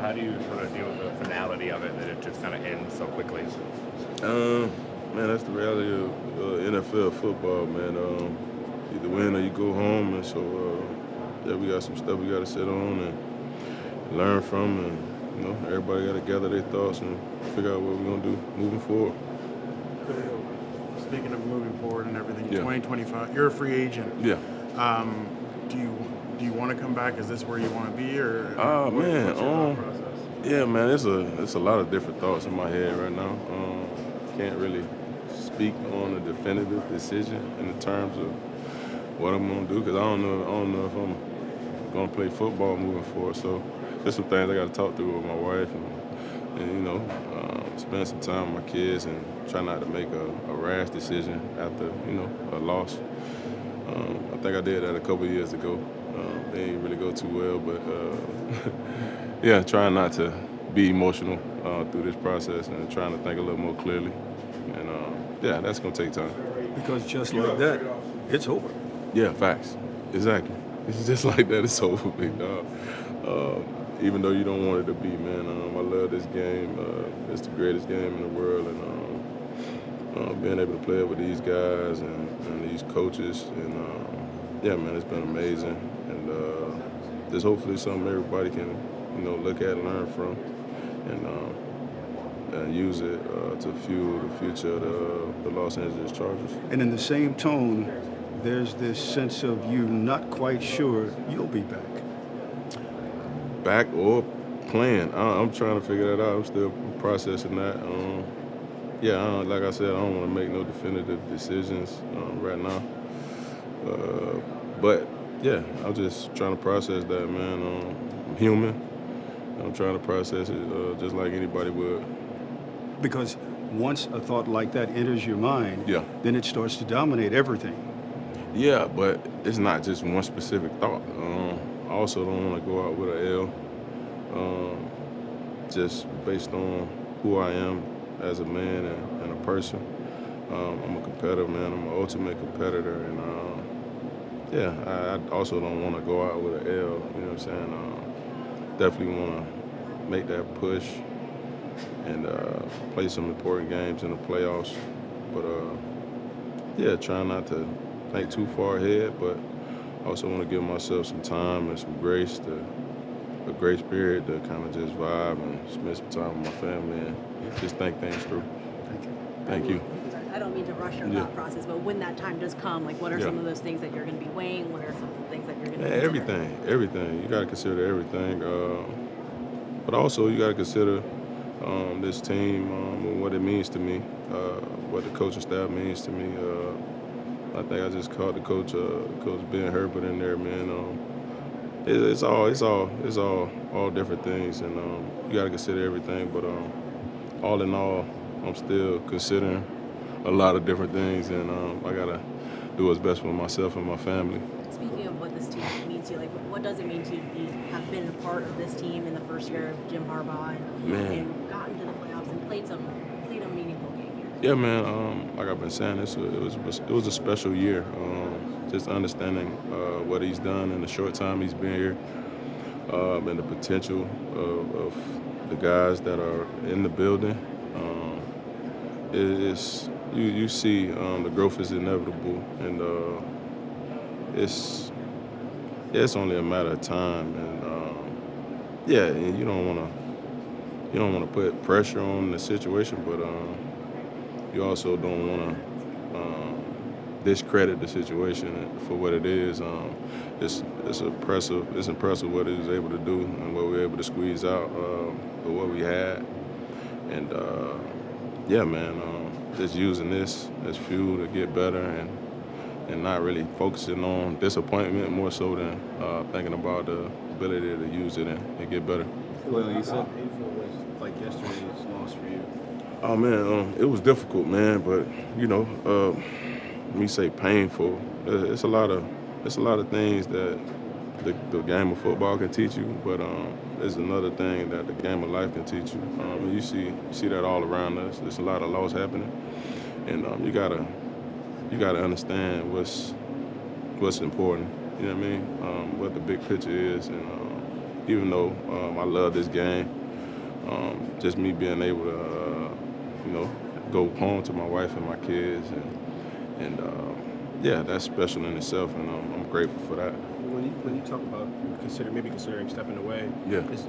how do you sort of deal with the finality of it, that it just kind of ends so quickly? Man, that's the reality of NFL football, man. Either win or you go home, and so yeah, we got some stuff we got to sit on and learn from, and everybody got to gather their thoughts and figure out what we're gonna do moving forward. Khalil, speaking of moving forward and everything, Yeah. 2025, you're a free agent. Yeah. Do you want to come back? Is this where you want to be, or Man, what's your thought process? yeah, man, it's a lot of different thoughts in my head right now. Can't really speak on a definitive decision in the terms of what I'm gonna do because I don't know if I'm gonna play football moving forward. So there's some things I got to talk through with my wife and spend some time with my kids and try not to make a rash decision after a loss. I think I did that a couple years ago. They didn't really go too well, but yeah, trying not to be emotional through this process and trying to think a little more clearly. And yeah, that's gonna take time. Because just like that, it's over. Yeah, facts. Exactly. It's just like that. It's over, big dog. Even though you don't want it to be, man. I love this game. It's the greatest game in the world, and being able to play it with these guys and these coaches, and yeah, man, it's been amazing. And just hopefully something everybody can, look at and learn from, and use it to fuel the future of the Los Angeles Chargers. And in the same tone, there's this sense of you not quite sure you'll be back. Back or playing. I'm trying to figure that out. I'm still processing that. Yeah, like I said, I don't want to make no definitive decisions right now. But yeah, I'm just trying to process that, man. I'm human. I'm trying to process it just like anybody would. Because once a thought like that enters your mind, Yeah. then it starts to dominate everything. Yeah, but it's not just one specific thought. I also don't want to go out with an L, just based on who I am as a man and a person. I'm a competitor, man. I'm an ultimate competitor, and yeah, I also don't want to go out with an L. You know what I'm saying? Definitely want to make that push and play some important games in the playoffs. But yeah, trying not to think too far ahead, but I also want to give myself some time and some grace a grace period to kind of just vibe and spend some time with my family and just think things through. Thank you. I don't mean to rush your thought process, but when that time does come, like what are some of those things that you're going to be weighing? What are some of the things that you're going to Yeah, everything. You got to consider everything. But also you got to consider this team and what it means to me, what the coaching staff means to me. I think I just called the coach Ben Herbert in there, man. It's all different things, and you got to consider everything. But all in all, I'm still considering a lot of different things, and I gotta do what's best for myself and my family. Speaking of what this team means to you, like what does it mean to you to have been a part of this team in the first year of Jim Harbaugh and gotten to the playoffs and played a meaningful game here? Yeah, man. Like I've been saying, it was a special year. Just understanding what he's done in the short time he's been here, and the potential of the guys that are in the building. You see the growth is inevitable, and it's only a matter of time. And yeah, and you don't want to put pressure on the situation, but you also don't want to discredit the situation for what it is. It's impressive. It's impressive what he was able to do and what we were able to squeeze out with what we had. And yeah, man, just using this as fuel to get better and not really focusing on disappointment more so than thinking about the ability to use it and get better. Well, you said painful was like yesterday's loss for you. Oh man, it was difficult, man. But when you say painful, it's a lot of things that the game of football can teach you. But there's another thing that the game of life can teach you. And you see that all around us. There's a lot of loss happening, and you gotta understand what's important. You know what I mean? What the big picture is, and even though I love this game, just me being able to, go home to my wife and my kids, and yeah, that's special in itself, and I'm grateful for that. When you talk about considering stepping away, Yeah. is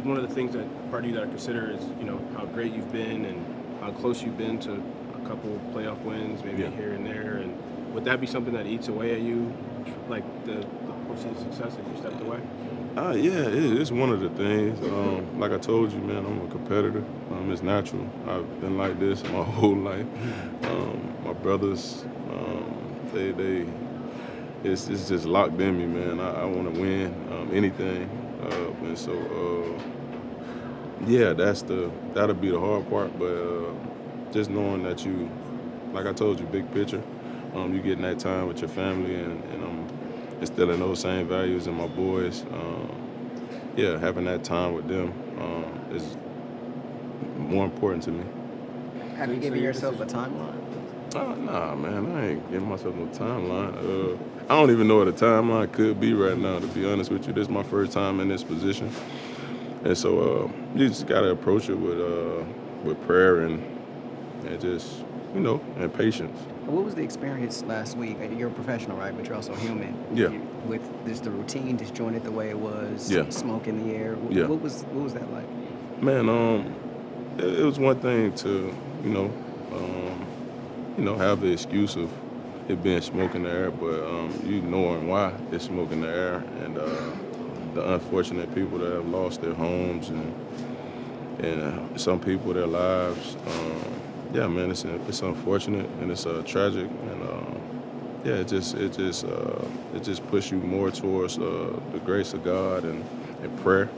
one of the things that part of you that I consider is how great you've been and how close you've been to a couple playoff wins, maybe here and there, and would that be something that eats away at you, like the postseason success if you stepped away? Yeah, it's one of the things. Like I told you, man, I'm a competitor. It's natural. I've been like this my whole life. My brothers, it's just locked in me, man. I want to win anything, and so yeah, that'll be the hard part. But just knowing that you, like I told you, big picture, you getting that time with your family, and I'm instilling those same values in my boys. Yeah, having that time with them is more important to me. Have you given yourself a timeline? Nah, man, I ain't giving myself no timeline. I don't even know what a timeline could be right now, to be honest with you. This is my first time in this position. And so you just got to approach it with prayer and just, and patience. What was the experience last week? You're a professional, right? But you're also human. Yeah. With just the routine disjointed the way it was, Yeah. smoke in the air. Yeah. What was that like? Man, it was one thing to, have the excuse of it being smoke in the air, but you knowing why it's smoke in the air, and the unfortunate people that have lost their homes and some people their lives. Yeah, man, it's unfortunate and it's tragic, and yeah, it just pushes you more towards the grace of God and prayer,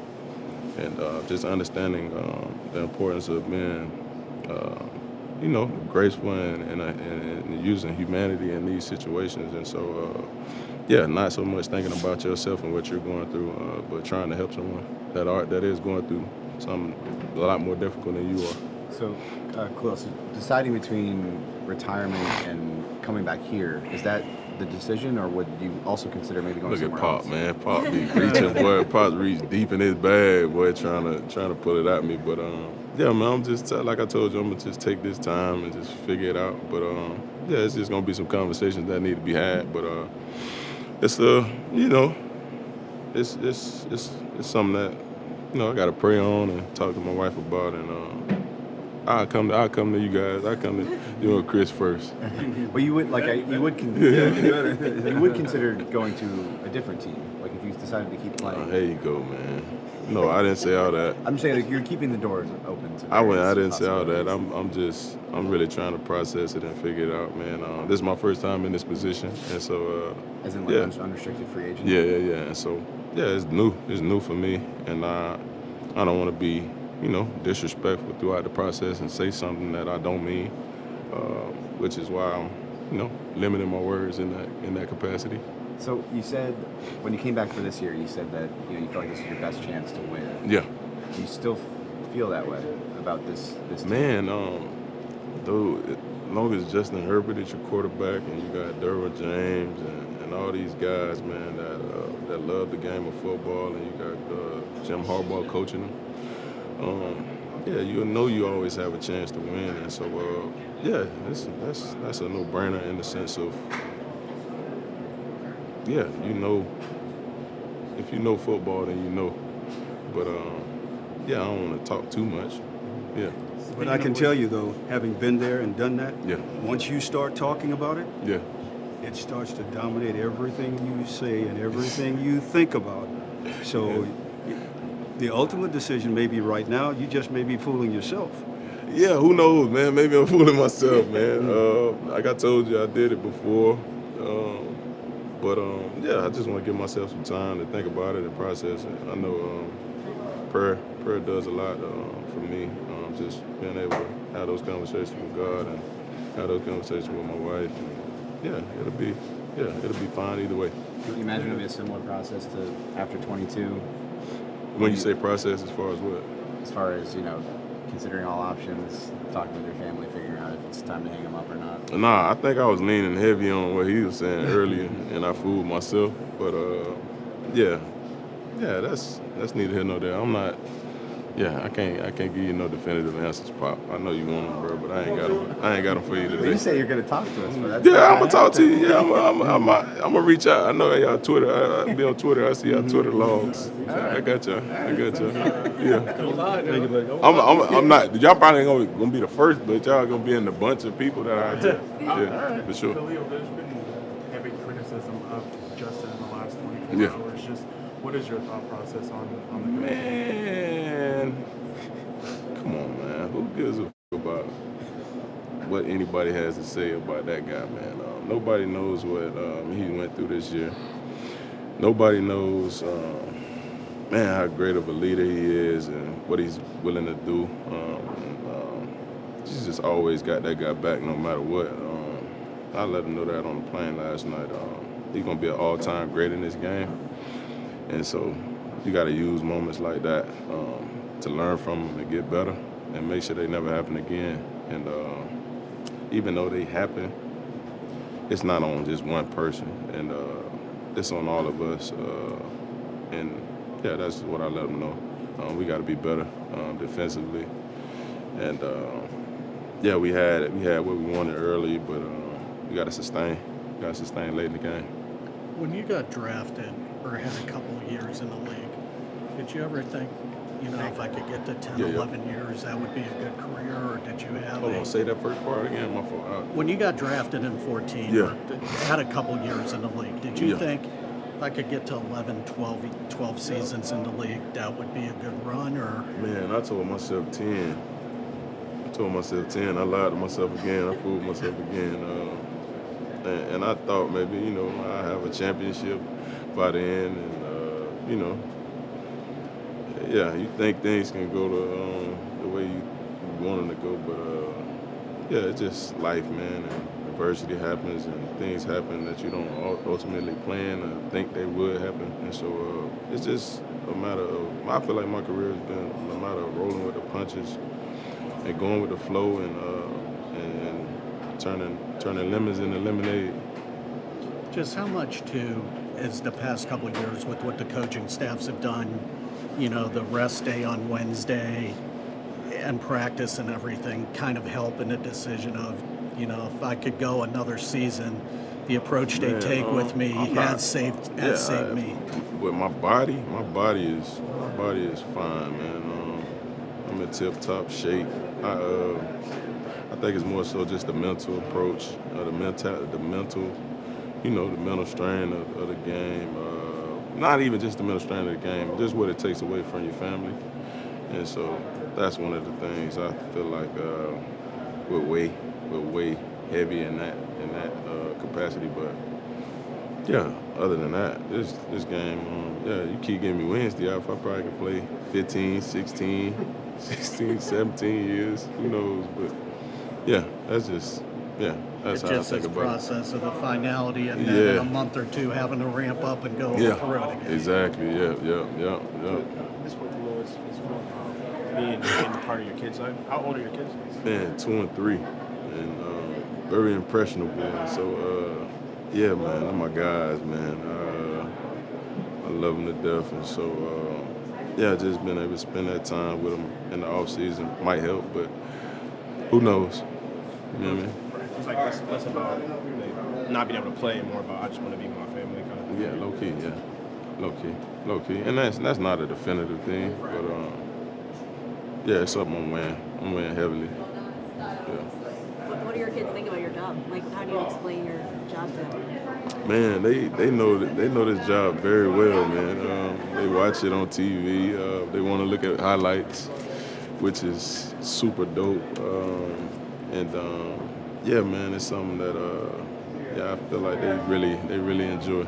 and just understanding the importance of being, graceful and using humanity in these situations. And so, yeah, not so much thinking about yourself and what you're going through, but trying to help someone that is going through something a lot more difficult than you are. So, Khalil, so deciding between retirement and coming back here, is that the decision, or would you also consider maybe going Look at somewhere Pop, else? man. Pop be reaching, boy. Pop reach deep in his bag, boy, trying to pull it at me. But yeah, man, I'm just like I told you, I'm gonna just take this time and just figure it out. But yeah, it's just gonna be some conversations that need to be had. But it's it's something that I gotta pray on and talk to my wife about, and I'll come to you guys. I'll come to you and Chris first. But you would you would consider going to a different team, like if you decided to keep playing. There you go, man. No, I didn't say all that. I'm saying like, you're keeping the doors open to. I didn't say all that. I'm really trying to process it and figure it out, man. This is my first time in this position, and so As in unrestricted free agent. Yeah. And so it's new for me, and I don't want to be disrespectful throughout the process and say something that I don't mean, which is why I'm limiting my words in that capacity. So you said when you came back for this year, you said that you felt like this was your best chance to win. Yeah. Do you still feel that way about this team? Man, though, as long as Justin Herbert is your quarterback and you got Derwin James and all these guys, man, that love the game of football, and you got Jim Harbaugh coaching them, yeah, you always have a chance to win. And so, yeah, that's a no-brainer in the sense of, yeah, if you know football, then you know. But, yeah, I don't want to talk too much. Yeah. But I can tell you, though, having been there and done that, Yeah. once you start talking about it, Yeah. it starts to dominate everything you say and everything you think about. So the ultimate decision may be right now, you just may be fooling yourself. Yeah, who knows, man? Maybe I'm fooling myself, man. Like I told you, I did it before. But yeah, I just want to give myself some time to think about it and process it. I know prayer does a lot for me. Just being able to have those conversations with God and have those conversations with my wife. And yeah, it'll be fine either way. Can you imagine it'll be a similar process to after 22? When you say process, as far as what? As far as, considering all options, talking with your family, figuring out if it's time to hang them up or not? Nah, I think I was leaning heavy on what he was saying earlier, and I fooled myself. But yeah, that's neither here nor there. I'm not. Yeah, I can't give you no definitive answers, Pop. I know you want them, bro, but I ain't got them for you today. You say you're going to talk to us, but that's Yeah, I'm gonna talk to you. Yeah, I'm gonna reach out. I know y'all Twitter. I be on Twitter. I see y'all Twitter logs. I got y'all. Yeah. Thank you, buddy. I'm not. Y'all probably ain't gonna be the first, but y'all gonna be in the bunch of people that I tell. Yeah, for sure. Khalil, there's been heavy criticism of Justin in the last 24 hours. Just what is your thought process on the Man, come on, man. Who gives a f- about what anybody has to say about that guy, man? Nobody knows what he went through this year. Nobody knows, man, how great of a leader he is and what he's willing to do. He's just always got that guy back no matter what. I let him know that on the plane last night. He's going to be an all-time great in this game. And so you got to use moments like that to learn from them and get better and make sure they never happen again. And even though they happen, it's not on just one person. And it's on all of us. And, yeah, that's what I let them know. We got to be better defensively. And, yeah, we had what we wanted early, but we got to sustain. Got to sustain late in the game. When you got drafted or had a couple of years in the league, did you ever think, if I could get to 10, 11 years, that would be a good career, or did you have Hold on, say that first part again. My fault. When you got drafted in 14, had a couple years in the league, did you think if I could get to 11, 12 seasons in the league, that would be a good run? Or Man, I told myself 10. I lied to myself again. I fooled myself again. And I thought maybe, I have a championship by the end. And, yeah, you think things can go the way you want them to go. But, yeah, it's just life, man. And adversity happens and things happen that you don't ultimately plan or think they would happen. And so it's just a matter of, I feel like my career has been a matter of rolling with the punches and going with the flow and turning lemons into lemonade. just how much, too, as the past couple of years with what the coaching staffs have done, the rest day on Wednesday and practice and everything kind of help in the decision of, if I could go another season, the approach they take with me has saved me. With my body is fine, man. I'm in tip-top shape. I think it's more so just the mental approach, the mental strain of the game. Not even just the mental strain of the game, just what it takes away from your family. And so that's one of the things I feel like we're way heavy in that capacity. But yeah, other than that, this game, you keep giving me Wednesday off, I probably could play 15, 16, 17 years, who knows? But yeah, that's how I think about it. Process of the finality and then in a month or two having to ramp up and go through it again. Exactly. Yeah. This one, Khalil, is being part of your kids' life. How old are your kids? Man, 2 and 3, and very impressionable. And so, yeah, man, they're my guys, man. I love them to death, and so, just being able to spend that time with them in the off season might help, but who knows? You know what I mean? It's like less about not being able to play and more about I just want to be with my family kind of thing. Yeah, low key, and that's not a definitive thing, but it's something I'm weighing heavily. Yeah. What do your kids think about your job? Like, how do you explain your job to them? Man, they know this job very well, man. They watch it on TV. They want to look at highlights, which is super dope. Yeah, man, it's something that I feel like they really enjoy.